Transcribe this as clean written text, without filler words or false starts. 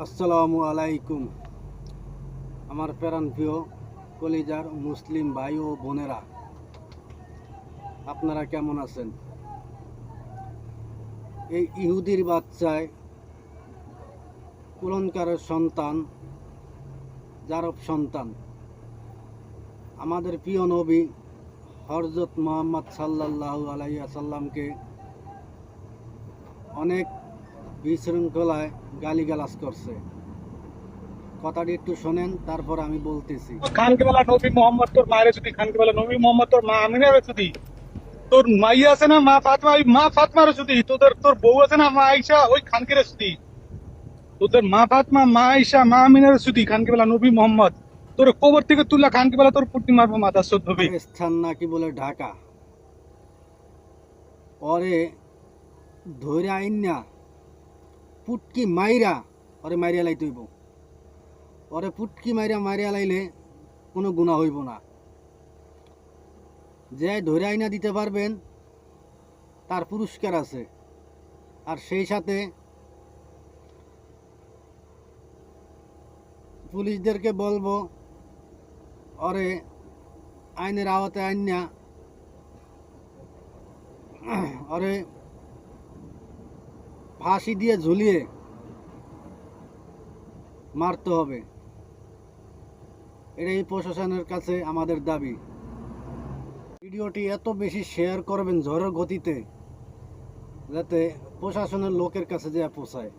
আসসালামু আলাইকুম। আমার প্রাণপ্রিয় কলিজার মুসলিম ভাই ও বোনেরা, আপনারা কেমন আছেন? এই ইহুদির বাচ্চায় কুলনকারের সন্তান, জারব সন্তান, আমাদের প্রিয় নবী হযরত মুহাম্মদ সাল্লাল্লাহু আলাইহি ওয়াসাল্লামকে অনেক বিশৃঙ্খলায় গালিগালাজ করছে। কথাটি একটু শোনেন, তারপর আমি বলতেছি। খানকে বেলা নবী মোহাম্মদ তোর মায়ের যদি খানকে বেলা নবী মোহাম্মদ তোর মা আমিনার যদি তোর মাইয়া আছে না মা ফাতমা ওই মা ফাতমার যদি তোর বউ আছে না মা আইসা ওই খানকে যদি তোদের মা ফাতমা মা আইসা মা আমিনার যদি খানকে বেলা নবী মোহাম্মদ তোর কবর থেকে তুললা খানকে বেলা তোর পুটি মারবো মাথা সদ্য হবে। স্থান নাকি বলে ঢাকা। ওরে ধরে আইন না পুটকি মাইরা ওরে মাইরিয়া লাইতে হইব। ওরে পুটকি মাইরিয়া লাইলে কোনো গুণা হইব না। যে ধরে আইনা দিতে পারবেন তার পুরস্কার আছে। আর সেই সাথে পুলিশদেরকে বলবো ওরে আইনের আওতায় আইনা ওরে ফাঁসি দিয়ে ঝুলিয়ে মারতে হবে। এটাই প্রশাসনের কাছে আমাদের দাবি। ভিডিওটি এত বেশি শেয়ার করবেন ঝড়ের গতিতে, যাতে প্রশাসনের লোকের কাছে যেয়ে পৌঁছায়।